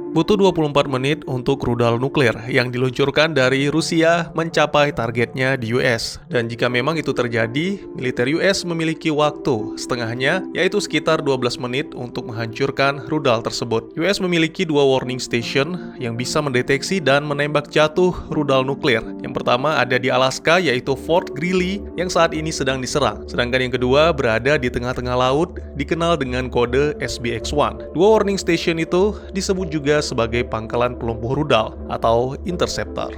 Butuh 24 menit untuk rudal nuklir yang diluncurkan dari Rusia mencapai targetnya di US. Dan jika memang itu terjadi, militer US memiliki waktu setengahnya, yaitu sekitar 12 menit untuk menghancurkan rudal tersebut. US memiliki dua warning station yang bisa mendeteksi dan menembak jatuh rudal nuklir. Yang pertama ada di Alaska, yaitu Fort Greely yang saat ini sedang diserang. Sedangkan yang kedua berada di tengah-tengah laut, dikenal dengan kode SBX-1. Dua warning station itu disebut juga sebagai pangkalan pelumpuh rudal atau interceptor.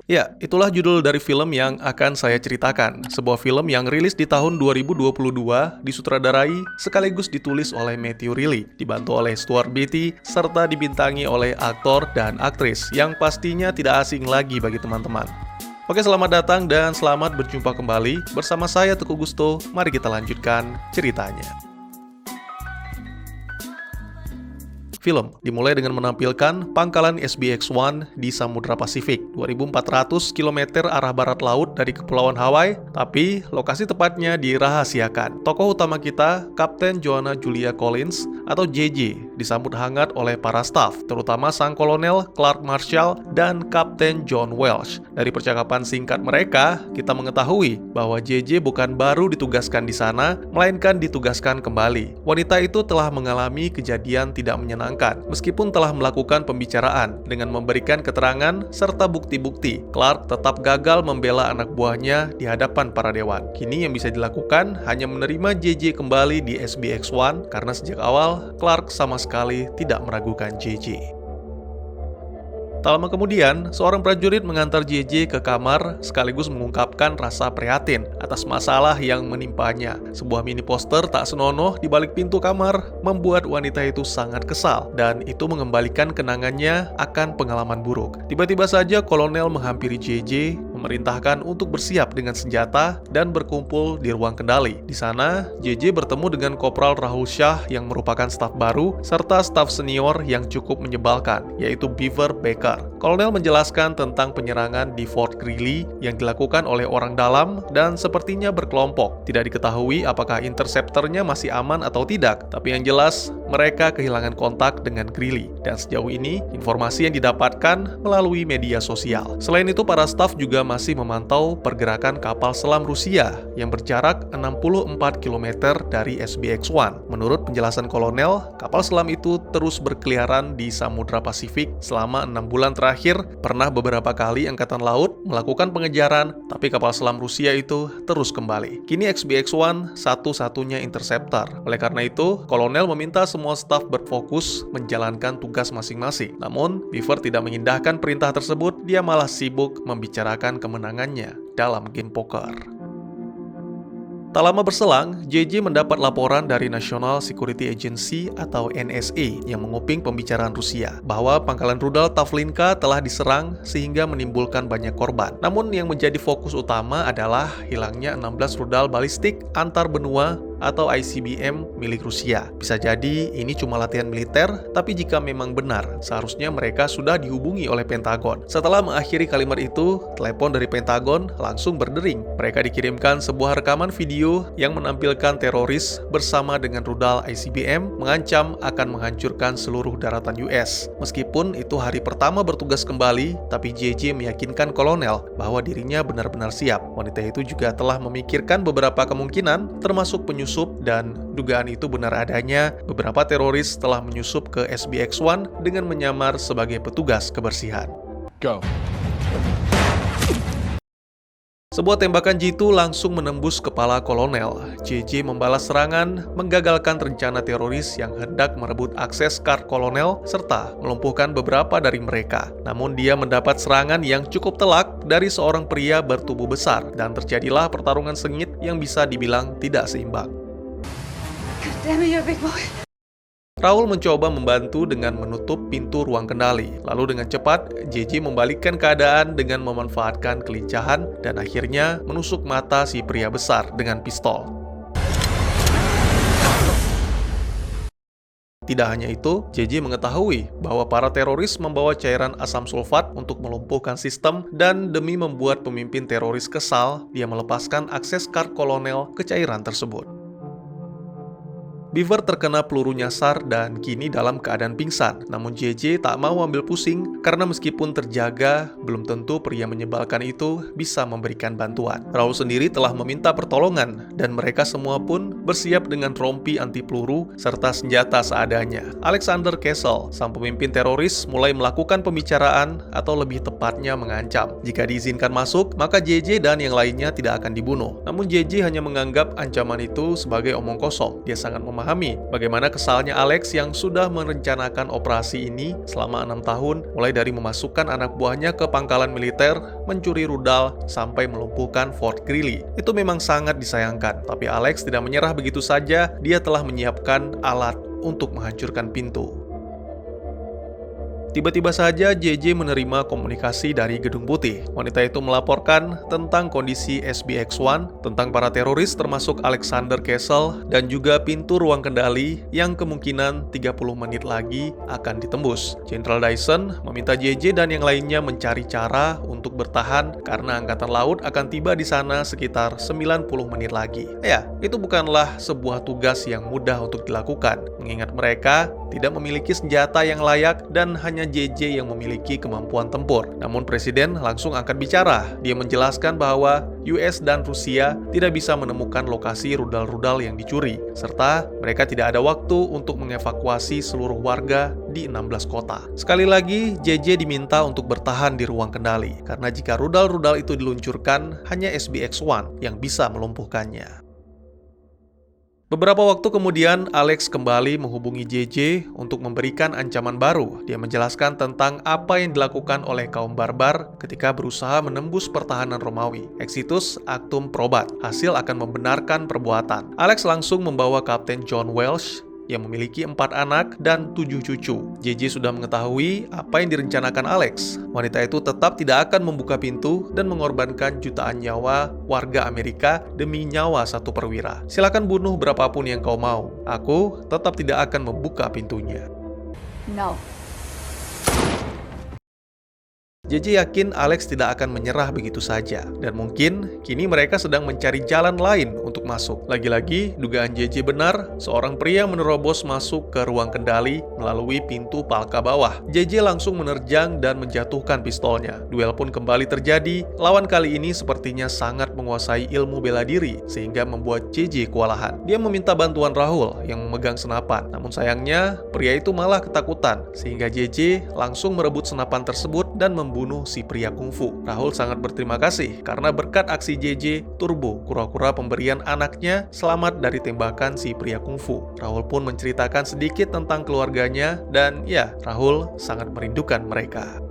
Ya, itulah judul dari film yang akan saya ceritakan. Sebuah film yang rilis di tahun 2022, disutradarai sekaligus ditulis oleh Matthew Reilly, dibantu oleh Stuart Beattie, serta dibintangi oleh aktor dan aktris yang pastinya tidak asing lagi bagi teman-teman. Oke, selamat datang dan selamat berjumpa kembali bersama saya Teguh Gusto. Mari kita lanjutkan ceritanya. Film dimulai dengan menampilkan pangkalan SBX-1 di Samudra Pasifik, 2.400 km arah barat laut dari Kepulauan Hawaii, tapi lokasi tepatnya dirahasiakan. Tokoh utama kita, Kapten Joanna Julia Collins atau JJ, disambut hangat oleh para staf, terutama sang kolonel Clark Marshall dan Kapten John Welsh. Dari percakapan singkat mereka, kita mengetahui bahwa JJ bukan baru ditugaskan di sana, melainkan ditugaskan kembali. Wanita itu telah mengalami kejadian tidak menyenangkan, meskipun telah melakukan pembicaraan dengan memberikan keterangan serta bukti-bukti. Clark tetap gagal membela anak buahnya di hadapan para dewan. Kini yang bisa dilakukan hanya menerima JJ kembali di SBX-1 karena sejak awal Clark sama sekali tidak meragukan JJ. Tak lama kemudian, seorang prajurit mengantar JJ ke kamar sekaligus mengungkapkan rasa prihatin atas masalah yang menimpanya. Sebuah mini poster tak senonoh di balik pintu kamar membuat wanita itu sangat kesal dan itu mengembalikan kenangannya akan pengalaman buruk. Tiba-tiba saja kolonel menghampiri JJ, memerintahkan untuk bersiap dengan senjata dan berkumpul di ruang kendali. Di sana, JJ bertemu dengan Kopral Rahul Shah yang merupakan staf baru serta staf senior yang cukup menyebalkan, yaitu Beaver Baker. Kolonel menjelaskan tentang penyerangan di Fort Greely yang dilakukan oleh orang dalam dan sepertinya berkelompok. Tidak diketahui apakah interceptornya masih aman atau tidak, tapi yang jelas mereka kehilangan kontak dengan Greely. Dan sejauh ini, informasi yang didapatkan melalui media sosial. Selain itu, para staf juga masih memantau pergerakan kapal selam Rusia yang berjarak 64 km dari SBX-1. Menurut penjelasan kolonel, kapal selam itu terus berkeliaran di Samudra Pasifik selama 6 bulan terakhir. Pernah beberapa kali Angkatan Laut melakukan pengejaran, tapi kapal selam Rusia itu terus kembali. Kini SBX-1 satu-satunya interceptor. Oleh karena itu, kolonel meminta semua staf berfokus menjalankan tugas masing-masing. Namun, Beaver tidak mengindahkan perintah tersebut, dia malah sibuk membicarakan kemenangannya dalam game poker. Tak lama berselang, JJ mendapat laporan dari National Security Agency atau NSA yang menguping pembicaraan Rusia bahwa pangkalan rudal Tavlinka telah diserang sehingga menimbulkan banyak korban. Namun yang menjadi fokus utama adalah hilangnya 16 rudal balistik antar benua atau ICBM milik Rusia. Bisa jadi ini cuma latihan militer, tapi jika memang benar, seharusnya mereka sudah dihubungi oleh Pentagon. Setelah mengakhiri kalimat itu, telepon dari Pentagon langsung berdering. Mereka dikirimkan sebuah rekaman video yang menampilkan teroris bersama dengan rudal ICBM mengancam akan menghancurkan seluruh daratan US. Meskipun itu hari pertama bertugas kembali, tapi JJ meyakinkan kolonel bahwa dirinya benar-benar siap. Wanita itu juga telah memikirkan beberapa kemungkinan, termasuk penyusup, dan dugaan itu benar adanya. Beberapa teroris telah menyusup ke SBX-1 dengan menyamar sebagai petugas kebersihan. Go. Sebuah tembakan jitu langsung menembus kepala kolonel. JJ membalas serangan, menggagalkan rencana teroris yang hendak merebut akses kar kolonel serta melumpuhkan beberapa dari mereka. Namun dia mendapat serangan yang cukup telak dari seorang pria bertubuh besar dan terjadilah pertarungan sengit yang bisa dibilang tidak seimbang. Raul mencoba membantu dengan menutup pintu ruang kendali. Lalu dengan cepat, JJ membalikkan keadaan dengan memanfaatkan kelincahan dan akhirnya menusuk mata si pria besar dengan pistol. Tidak hanya itu, JJ mengetahui bahwa para teroris membawa cairan asam sulfat untuk melumpuhkan sistem dan demi membuat pemimpin teroris kesal, dia melepaskan akses kar kolonel ke cairan tersebut. Beaver terkena peluru nyasar dan kini dalam keadaan pingsan. Namun JJ tak mau ambil pusing karena meskipun terjaga, belum tentu pria menyebalkan itu bisa memberikan bantuan. Rahul sendiri telah meminta pertolongan dan mereka semua pun bersiap dengan rompi anti peluru serta senjata seadanya. Alexander Kessel, sang pemimpin teroris, mulai melakukan pembicaraan atau lebih tepatnya mengancam. Jika diizinkan masuk, maka JJ dan yang lainnya tidak akan dibunuh. Namun JJ hanya menganggap ancaman itu sebagai omong kosong. Dia sangat memahami bagaimana kesalnya Alex yang sudah merencanakan operasi ini selama 6 tahun, mulai dari memasukkan anak buahnya ke pangkalan militer, mencuri rudal, sampai melumpuhkan Fort Greely. Itu memang sangat disayangkan, tapi Alex tidak menyerah begitu saja. Dia telah menyiapkan alat untuk menghancurkan pintu. Tiba-tiba saja JJ menerima komunikasi dari Gedung Putih. Wanita itu melaporkan tentang kondisi SBX-1, tentang para teroris termasuk Alexander Kessel, dan juga pintu ruang kendali yang kemungkinan 30 menit lagi akan ditembus. Jenderal Dyson meminta JJ dan yang lainnya mencari cara untuk bertahan karena Angkatan Laut akan tiba di sana sekitar 90 menit lagi. Ya, itu bukanlah sebuah tugas yang mudah untuk dilakukan, mengingat mereka tidak memiliki senjata yang layak dan hanya JJ yang memiliki kemampuan tempur. Namun Presiden langsung angkat bicara. Dia menjelaskan bahwa US dan Rusia tidak bisa menemukan lokasi rudal-rudal yang dicuri, serta mereka tidak ada waktu untuk mengevakuasi seluruh warga di 16 kota. Sekali lagi, JJ diminta untuk bertahan di ruang kendali, karena jika rudal-rudal itu diluncurkan, hanya SBX-1 yang bisa melumpuhkannya. Beberapa waktu kemudian, Alex kembali menghubungi JJ untuk memberikan ancaman baru. Dia menjelaskan tentang apa yang dilakukan oleh kaum barbar ketika berusaha menembus pertahanan Romawi. Exitus actum probat, hasil akan membenarkan perbuatan. Alex langsung membawa Kapten John Welsh yang memiliki 4 anak dan 7 cucu. JJ sudah mengetahui apa yang direncanakan Alex. Wanita itu tetap tidak akan membuka pintu dan mengorbankan jutaan nyawa warga Amerika demi nyawa satu perwira. Silakan bunuh berapapun yang kau mau. Aku tetap tidak akan membuka pintunya. No. JJ yakin Alex tidak akan menyerah begitu saja, dan mungkin kini mereka sedang mencari jalan lain untuk masuk. Lagi-lagi, dugaan JJ benar, seorang pria menerobos masuk ke ruang kendali melalui pintu palka bawah. JJ langsung menerjang dan menjatuhkan pistolnya. Duel pun kembali terjadi. Lawan kali ini sepertinya sangat menguasai ilmu bela diri, sehingga membuat JJ kewalahan. Dia meminta bantuan Rahul yang memegang senapan. Namun sayangnya, pria itu malah ketakutan, sehingga JJ langsung merebut senapan tersebut dan membunuh si pria kungfu. Rahul sangat berterima kasih karena berkat aksi JJ, Turbo kura-kura pemberian anaknya selamat dari tembakan si pria kungfu. Rahul pun menceritakan sedikit tentang keluarganya dan ya, Rahul sangat merindukan mereka.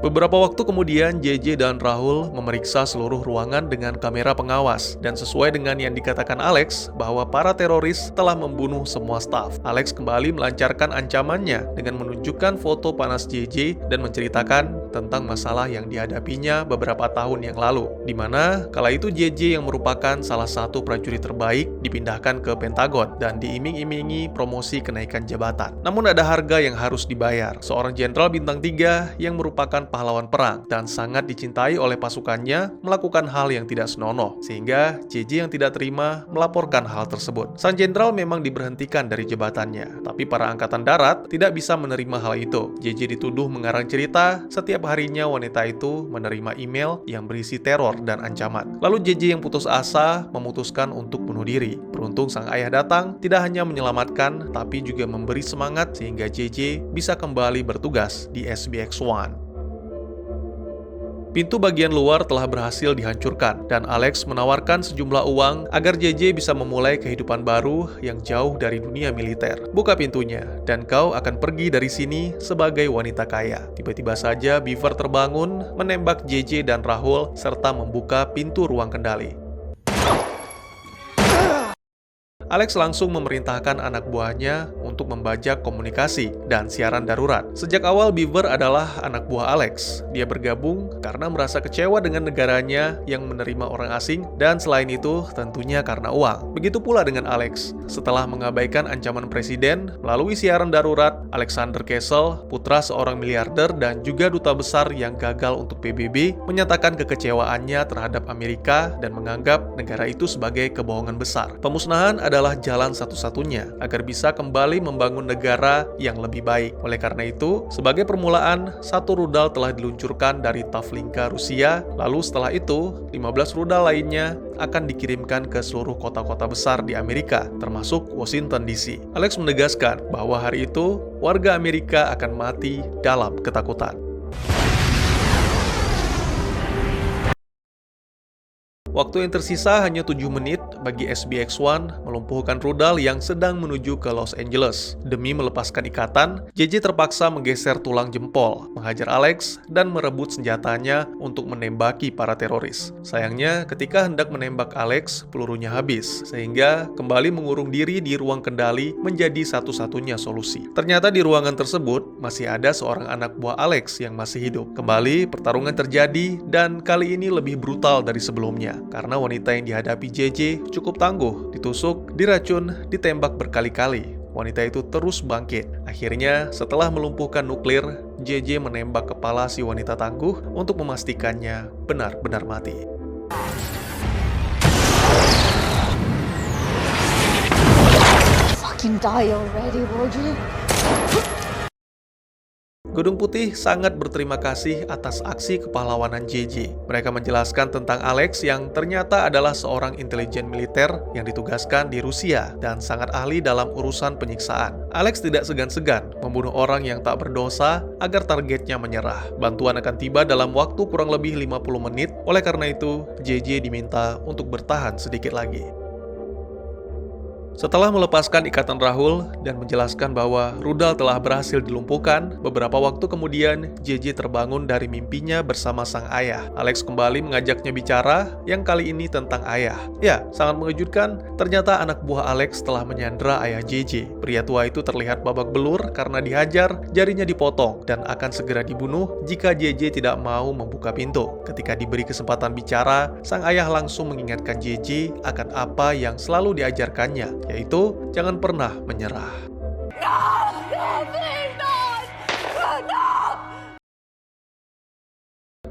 Beberapa waktu kemudian, JJ dan Rahul memeriksa seluruh ruangan dengan kamera pengawas, dan sesuai dengan yang dikatakan Alex bahwa para teroris telah membunuh semua staf. Alex kembali melancarkan ancamannya dengan menunjukkan foto panas JJ dan menceritakan tentang masalah yang dihadapinya beberapa tahun yang lalu, di mana kala itu JJ yang merupakan salah satu prajurit terbaik dipindahkan ke Pentagon dan diiming-imingi promosi kenaikan jabatan. Namun ada harga yang harus dibayar. Seorang jenderal bintang 3 yang merupakan pahlawan perang dan sangat dicintai oleh pasukannya melakukan hal yang tidak senonoh, sehingga JJ yang tidak terima melaporkan hal tersebut. Sang jenderal memang diberhentikan dari jabatannya, tapi para angkatan darat tidak bisa menerima hal itu. JJ dituduh mengarang cerita. Setiap harinya wanita itu menerima email yang berisi teror dan ancaman. Lalu JJ yang putus asa memutuskan untuk bunuh diri. Beruntung sang ayah datang, tidak hanya menyelamatkan tapi juga memberi semangat sehingga JJ bisa kembali bertugas di SBX-1. Pintu bagian luar telah berhasil dihancurkan, dan Alex menawarkan sejumlah uang agar JJ bisa memulai kehidupan baru yang jauh dari dunia militer. Buka pintunya, dan kau akan pergi dari sini sebagai wanita kaya. Tiba-tiba saja Beaver terbangun, menembak JJ dan Rahul, serta membuka pintu ruang kendali. Alex langsung memerintahkan anak buahnya untuk membajak komunikasi dan siaran darurat. Sejak awal Beaver adalah anak buah Alex. Dia bergabung karena merasa kecewa dengan negaranya yang menerima orang asing, dan selain itu tentunya karena uang. Begitu pula dengan Alex. Setelah mengabaikan ancaman presiden, melalui siaran darurat, Alexander Kessel, putra seorang miliarder dan juga duta besar yang gagal untuk PBB, menyatakan kekecewaannya terhadap Amerika dan menganggap negara itu sebagai kebohongan besar. Pemusnahan adalah adalah jalan satu-satunya agar bisa kembali membangun negara yang lebih baik. Oleh karena itu, sebagai permulaan, satu rudal telah diluncurkan dari Tavlinka, Rusia. Lalu setelah itu, 15 rudal lainnya akan dikirimkan ke seluruh kota-kota besar di Amerika, termasuk Washington DC. Alex menegaskan bahwa hari itu, warga Amerika akan mati dalam ketakutan. Waktu yang tersisa hanya 7 menit bagi SBX-1 melumpuhkan rudal yang sedang menuju ke Los Angeles. Demi melepaskan ikatan, JJ terpaksa menggeser tulang jempol, menghajar Alex, dan merebut senjatanya untuk menembaki para teroris. Sayangnya, ketika hendak menembak Alex, pelurunya habis, sehingga kembali mengurung diri di ruang kendali menjadi satu-satunya solusi. Ternyata di ruangan tersebut, masih ada seorang anak buah Alex yang masih hidup. Kembali, pertarungan terjadi, dan kali ini lebih brutal dari sebelumnya. Karena wanita yang dihadapi JJ cukup tangguh, ditusuk, diracun, ditembak berkali-kali. Wanita itu terus bangkit. Akhirnya, setelah melumpuhkan nuklir, JJ menembak kepala si wanita tangguh untuk memastikannya benar-benar mati. Fucking die already, would you? Gedung Putih sangat berterima kasih atas aksi kepahlawanan JJ. Mereka menjelaskan tentang Alex yang ternyata adalah seorang intelijen militer yang ditugaskan di Rusia dan sangat ahli dalam urusan penyiksaan. Alex tidak segan-segan membunuh orang yang tak berdosa agar targetnya menyerah. Bantuan akan tiba dalam waktu kurang lebih 50 menit, oleh karena itu JJ diminta untuk bertahan sedikit lagi. Setelah melepaskan ikatan Rahul dan menjelaskan bahwa rudal telah berhasil dilumpuhkan, beberapa waktu kemudian JJ terbangun dari mimpinya bersama sang ayah. Alex kembali mengajaknya bicara, yang kali ini tentang ayah. Ya, sangat mengejutkan, ternyata anak buah Alex telah menyandra ayah JJ. Pria tua itu terlihat babak belur karena dihajar, jarinya dipotong, dan akan segera dibunuh jika JJ tidak mau membuka pintu. Ketika diberi kesempatan bicara, sang ayah langsung mengingatkan JJ akan apa yang selalu diajarkannya, yaitu jangan pernah menyerah.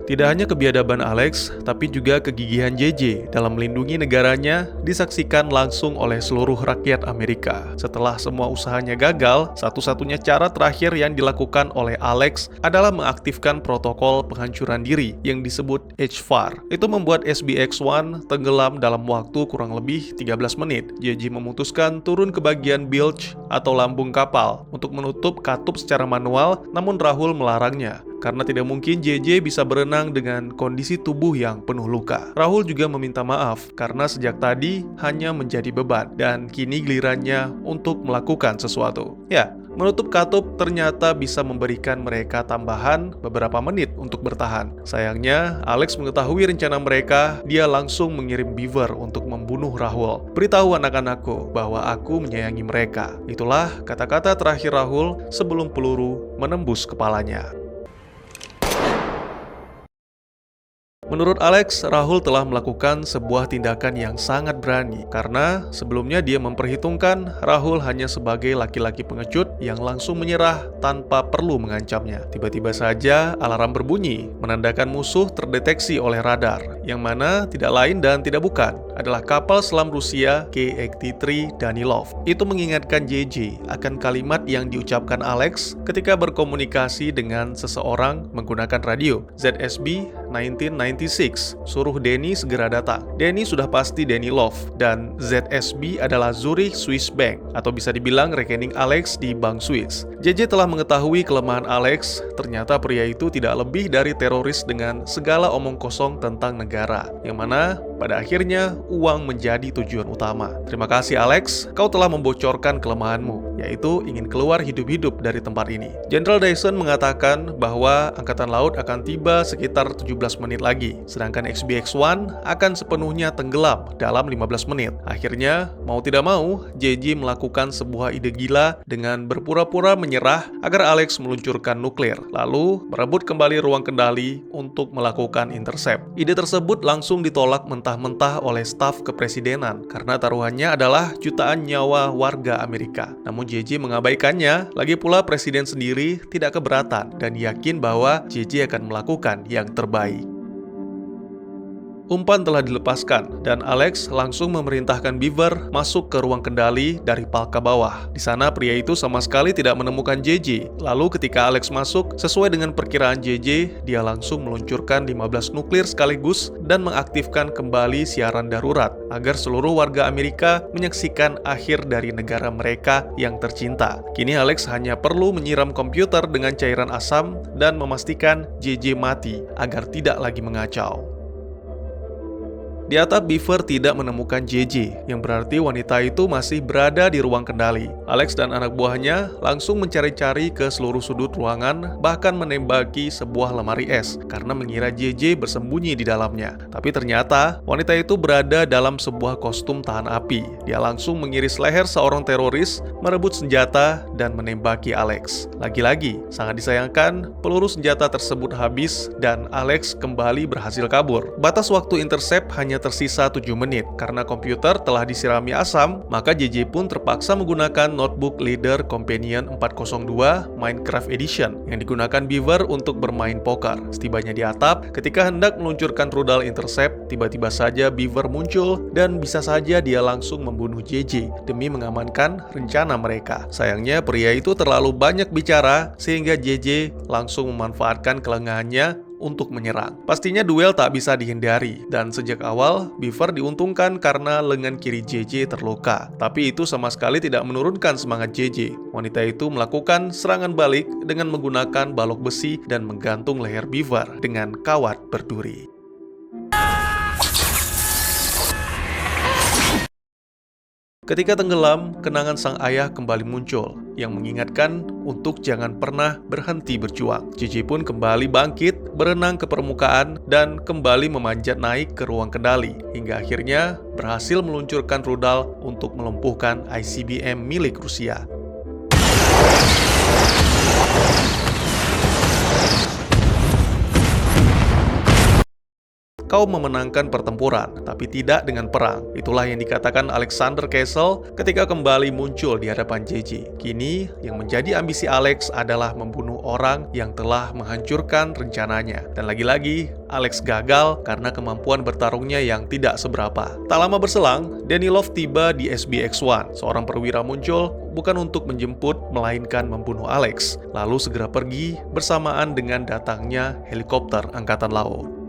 Tidak hanya kebiadaban Alex, tapi juga kegigihan JJ dalam melindungi negaranya disaksikan langsung oleh seluruh rakyat Amerika. Setelah semua usahanya gagal, satu-satunya cara terakhir yang dilakukan oleh Alex adalah mengaktifkan protokol penghancuran diri yang disebut HFAR. Itu membuat SBX-1 tenggelam dalam waktu kurang lebih 13 menit. JJ memutuskan turun ke bagian bilge atau lambung kapal untuk menutup katup secara manual, namun Rahul melarangnya. Karena tidak mungkin JJ bisa berenang dengan kondisi tubuh yang penuh luka. Rahul juga meminta maaf karena sejak tadi hanya menjadi beban dan kini gilirannya untuk melakukan sesuatu. Ya, menutup katup ternyata bisa memberikan mereka tambahan beberapa menit untuk bertahan. Sayangnya, Alex mengetahui rencana mereka, dia langsung mengirim Beaver untuk membunuh Rahul. Beritahu anak-anakku bahwa aku menyayangi mereka. Itulah kata-kata terakhir Rahul sebelum peluru menembus kepalanya. Menurut Alex, Rahul telah melakukan sebuah tindakan yang sangat berani karena sebelumnya dia memperhitungkan Rahul hanya sebagai laki-laki pengecut yang langsung menyerah tanpa perlu mengancamnya. Tiba-tiba saja alarm berbunyi, menandakan musuh terdeteksi oleh radar, yang mana tidak lain dan tidak bukan adalah kapal selam Rusia K-83 Danilov. Itu mengingatkan JJ akan kalimat yang diucapkan Alex ketika berkomunikasi dengan seseorang menggunakan radio. ZSB 1996, suruh Denny segera datang. Denny sudah pasti Danilov, dan ZSB adalah Zurich Swiss Bank, atau bisa dibilang rekening Alex di Bank Swiss. JJ telah mengetahui kelemahan Alex, ternyata pria itu tidak lebih dari teroris dengan segala omong kosong tentang negara, yang mana pada akhirnya uang menjadi tujuan utama. Terima kasih Alex, kau telah membocorkan kelemahanmu, yaitu ingin keluar hidup-hidup dari tempat ini. Jenderal Dyson mengatakan bahwa Angkatan Laut akan tiba sekitar 17 menit lagi, sedangkan SBX-1 akan sepenuhnya tenggelam dalam 15 menit. Akhirnya, mau tidak mau, JJ melakukan sebuah ide gila dengan berpura-pura menyerah agar Alex meluncurkan nuklir, lalu merebut kembali ruang kendali untuk melakukan intercept. Ide tersebut langsung ditolak mentah-mentah oleh staf kepresidenan karena taruhannya adalah jutaan nyawa warga Amerika. Namun JJ mengabaikannya, lagi pula presiden sendiri tidak keberatan dan yakin bahwa JJ akan melakukan yang terbaik. Umpan telah dilepaskan, dan Alex langsung memerintahkan Beaver masuk ke ruang kendali dari palka bawah. Di sana pria itu sama sekali tidak menemukan JJ. Lalu ketika Alex masuk, sesuai dengan perkiraan JJ, dia langsung meluncurkan 15 nuklir sekaligus dan mengaktifkan kembali siaran darurat agar seluruh warga Amerika menyaksikan akhir dari negara mereka yang tercinta. Kini Alex hanya perlu menyiram komputer dengan cairan asam dan memastikan JJ mati agar tidak lagi mengacau. Di atap, Beaver tidak menemukan JJ, yang berarti wanita itu masih berada di ruang kendali. Alex dan anak buahnya langsung mencari-cari ke seluruh sudut ruangan, bahkan menembaki sebuah lemari es, karena mengira JJ bersembunyi di dalamnya. Tapi ternyata, wanita itu berada dalam sebuah kostum tahan api. Dia langsung mengiris leher seorang teroris, merebut senjata, dan menembaki Alex. Lagi-lagi, sangat disayangkan, peluru senjata tersebut habis, dan Alex kembali berhasil kabur. Batas waktu intercept hanya tersisa 7 menit. Karena komputer telah disirami asam, maka JJ pun terpaksa menggunakan notebook Leader Companion 402 Minecraft Edition yang digunakan Beaver untuk bermain poker. Setibanya di atap, ketika hendak meluncurkan rudal intercept, tiba-tiba saja Beaver muncul dan bisa saja dia langsung membunuh JJ demi mengamankan rencana mereka. Sayangnya pria itu terlalu banyak bicara sehingga JJ langsung memanfaatkan kelengahannya untuk menyerang. Pastinya duel tak bisa dihindari, dan sejak awal Beaver diuntungkan karena lengan kiri JJ terluka. Tapi itu sama sekali tidak menurunkan semangat JJ. Wanita itu melakukan serangan balik dengan menggunakan balok besi dan menggantung leher Beaver dengan kawat berduri. Ketika tenggelam, kenangan sang ayah kembali muncul, yang mengingatkan untuk jangan pernah berhenti berjuang. JJ pun kembali bangkit, berenang ke permukaan, dan kembali memanjat naik ke ruang kendali, hingga akhirnya berhasil meluncurkan rudal untuk melumpuhkan ICBM milik Rusia. Kau memenangkan pertempuran, tapi tidak dengan perang. Itulah yang dikatakan Alexander Kessel ketika kembali muncul di hadapan JJ. Kini, yang menjadi ambisi Alex adalah membunuh orang yang telah menghancurkan rencananya. Dan lagi-lagi, Alex gagal karena kemampuan bertarungnya yang tidak seberapa. Tak lama berselang, Danilov tiba di SBX-1. Seorang perwira muncul, bukan untuk menjemput, melainkan membunuh Alex. Lalu segera pergi bersamaan dengan datangnya helikopter Angkatan Laut.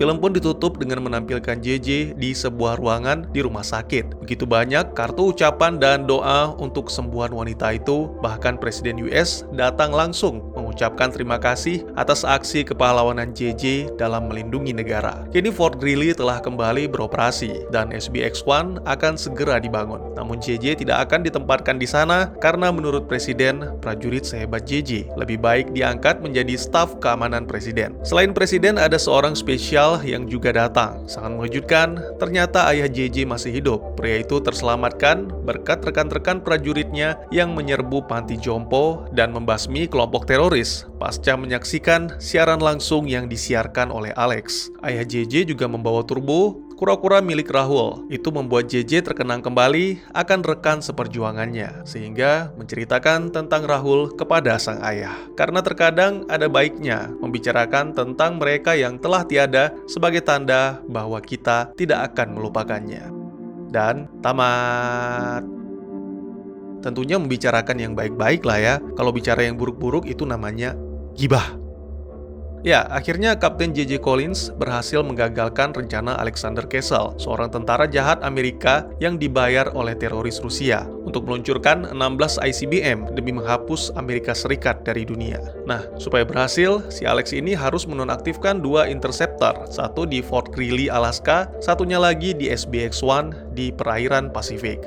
Film pun ditutup dengan menampilkan JJ di sebuah ruangan di rumah sakit. Begitu banyak kartu ucapan dan doa untuk kesembuhan wanita itu, bahkan Presiden US datang langsung mengucapkan terima kasih atas aksi kepahlawanan JJ dalam melindungi negara. Kini Fort Greely telah kembali beroperasi, dan SBX-1 akan segera dibangun. Namun JJ tidak akan ditempatkan di sana karena menurut Presiden, prajurit sehebat JJ lebih baik diangkat menjadi staf keamanan Presiden. Selain Presiden, ada seorang spesial yang juga datang. Sangat mengejutkan, ternyata ayah JJ masih hidup. Pria itu terselamatkan berkat rekan-rekan prajuritnya yang menyerbu panti jompo dan membasmi kelompok teroris pasca menyaksikan siaran langsung yang disiarkan oleh Alex. Ayah JJ juga membawa turbo, kura-kura milik Rahul. Itu membuat JJ terkenang kembali akan rekan seperjuangannya, sehingga menceritakan tentang Rahul kepada sang ayah. Karena terkadang ada baiknya membicarakan tentang mereka yang telah tiada sebagai tanda bahwa kita tidak akan melupakannya. Dan tamat. Tentunya membicarakan yang baik-baik lah ya. Kalau bicara yang buruk-buruk itu namanya gibah. Ya, akhirnya Kapten JJ Collins berhasil menggagalkan rencana Alexander Kessel, seorang tentara jahat Amerika yang dibayar oleh teroris Rusia untuk meluncurkan 16 ICBM demi menghapus Amerika Serikat dari dunia. Nah, supaya berhasil, si Alex ini harus menonaktifkan 2 interceptor, satu di Fort Greely, Alaska, satunya lagi di SBX-1 di perairan Pasifik.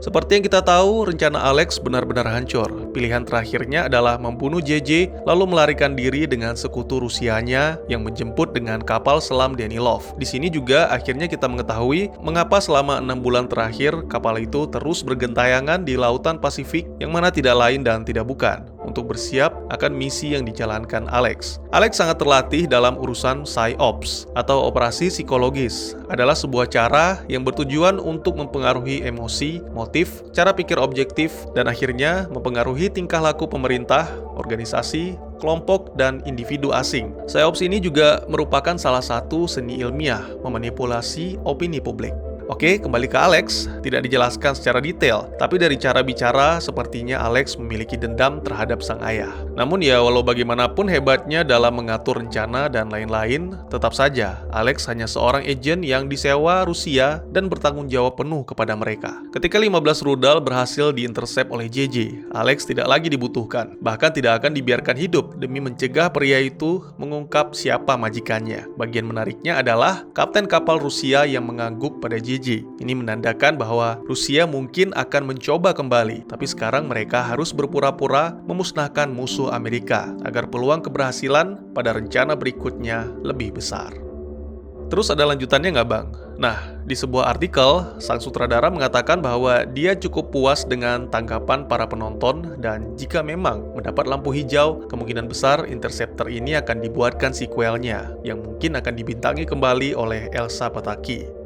Seperti yang kita tahu, rencana Alex benar-benar hancur. Pilihan terakhirnya adalah membunuh JJ, lalu melarikan diri dengan sekutu Rusianya yang menjemput dengan kapal selam Danilov. Di sini juga akhirnya kita mengetahui mengapa selama 6 bulan terakhir kapal itu terus bergentayangan di lautan Pasifik yang mana tidak lain dan tidak bukan untuk bersiap akan misi yang dijalankan Alex. Alex sangat terlatih dalam urusan PsyOps atau operasi psikologis. Adalah sebuah cara yang bertujuan untuk mempengaruhi emosi, motif, cara pikir objektif, dan akhirnya mempengaruhi memengaruhi tingkah laku pemerintah, organisasi, kelompok, dan individu asing. Psyops ini juga merupakan salah satu seni ilmiah memanipulasi opini publik. Oke, kembali ke Alex. Tidak dijelaskan secara detail, tapi dari cara bicara, sepertinya Alex memiliki dendam terhadap sang ayah. Namun ya, walau bagaimanapun hebatnya dalam mengatur rencana dan lain-lain, tetap saja Alex hanya seorang agen yang disewa Rusia dan bertanggung jawab penuh kepada mereka. Ketika 15 rudal berhasil diintersep oleh JJ, Alex tidak lagi dibutuhkan, bahkan tidak akan dibiarkan hidup demi mencegah pria itu mengungkap siapa majikannya. Bagian menariknya adalah kapten kapal Rusia yang mengangguk pada JJ. Ini menandakan bahwa Rusia mungkin akan mencoba kembali, tapi sekarang mereka harus berpura-pura memusnahkan musuh Amerika agar peluang keberhasilan pada rencana berikutnya lebih besar. Terus ada lanjutannya nggak, Bang? Nah, di sebuah artikel, sang sutradara mengatakan bahwa dia cukup puas dengan tanggapan para penonton dan jika memang mendapat lampu hijau, kemungkinan besar Interceptor ini akan dibuatkan sequelnya yang mungkin akan dibintangi kembali oleh Elsa Pataky.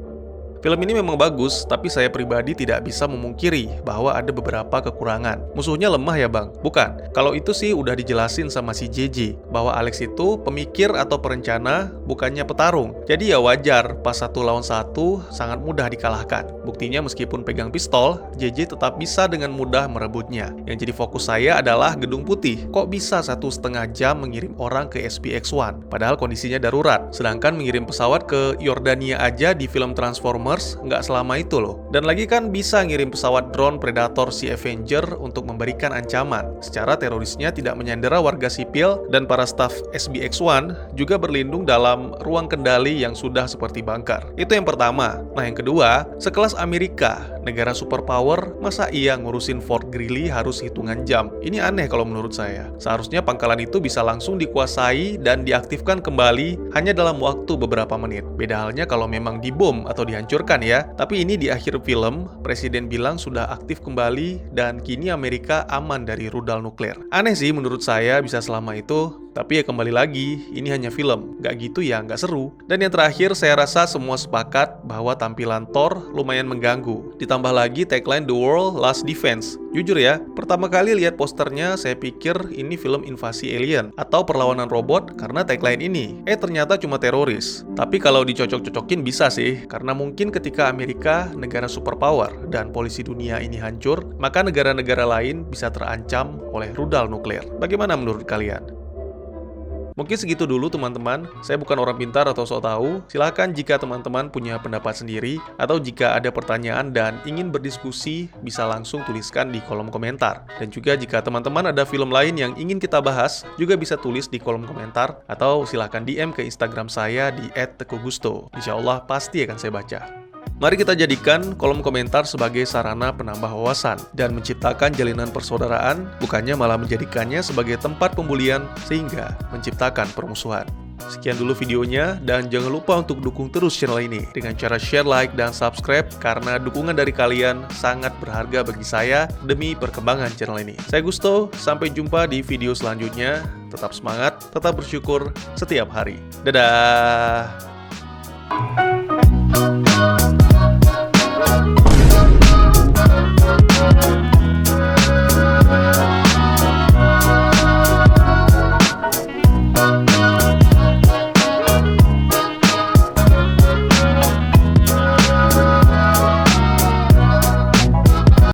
Film ini memang bagus, tapi saya pribadi tidak bisa memungkiri bahwa ada beberapa kekurangan. Musuhnya lemah ya, Bang? Bukan. Kalau itu sih udah dijelasin sama si JJ, bahwa Alex itu pemikir atau perencana, bukannya petarung. Jadi ya wajar, pas 1 lawan 1 sangat mudah dikalahkan. Buktinya meskipun pegang pistol, JJ tetap bisa dengan mudah merebutnya. Yang jadi fokus saya adalah Gedung Putih. Kok bisa 1,5 jam mengirim orang ke SPX-1? Padahal kondisinya darurat. Sedangkan mengirim pesawat ke Yordania aja di film Transformers nggak selama itu loh. Dan lagi kan bisa ngirim pesawat drone Predator si Avenger untuk memberikan ancaman. Secara terorisnya tidak menyandera warga sipil dan para staf SBX-1 juga berlindung dalam ruang kendali yang sudah seperti bunker. Itu yang pertama. Nah yang kedua, sekelas Amerika, negara superpower, masa iya ngurusin Fort Greely harus hitungan jam? Ini aneh kalau menurut saya. Seharusnya pangkalan itu bisa langsung dikuasai dan diaktifkan kembali hanya dalam waktu beberapa menit. Beda halnya kalau memang dibom atau dihancurkan ya, tapi ini di akhir film, Presiden bilang sudah aktif kembali dan kini Amerika aman dari rudal nuklir. Aneh sih menurut saya bisa selama itu, tapi ya kembali lagi, ini hanya film, nggak gitu ya nggak seru. Dan yang terakhir, saya rasa semua sepakat bahwa tampilan Thor lumayan mengganggu. Ditambah lagi tagline The World Last Defense. Jujur ya, pertama kali lihat posternya, saya pikir ini film invasi alien atau perlawanan robot karena tagline ini. Ternyata cuma teroris. Tapi kalau dicocok-cocokin bisa sih, karena mungkin ketika Amerika, negara superpower, dan polisi dunia ini hancur, maka negara-negara lain bisa terancam oleh rudal nuklir. Bagaimana menurut kalian? Mungkin segitu dulu teman-teman, saya bukan orang pintar atau sok tahu. Silahkan jika teman-teman punya pendapat sendiri, atau jika ada pertanyaan dan ingin berdiskusi, bisa langsung tuliskan di kolom komentar. Dan juga jika teman-teman ada film lain yang ingin kita bahas, juga bisa tulis di kolom komentar, atau silahkan DM ke Instagram saya di @teguhgusto. Insya Allah pasti akan saya baca. Mari kita jadikan kolom komentar sebagai sarana penambah wawasan dan menciptakan jalinan persaudaraan, bukannya malah menjadikannya sebagai tempat pembulian sehingga menciptakan permusuhan. Sekian dulu videonya, dan jangan lupa untuk dukung terus channel ini dengan cara share, like, dan subscribe karena dukungan dari kalian sangat berharga bagi saya demi perkembangan channel ini. Saya Gusto, sampai jumpa di video selanjutnya. Tetap semangat, tetap bersyukur setiap hari. Dadah!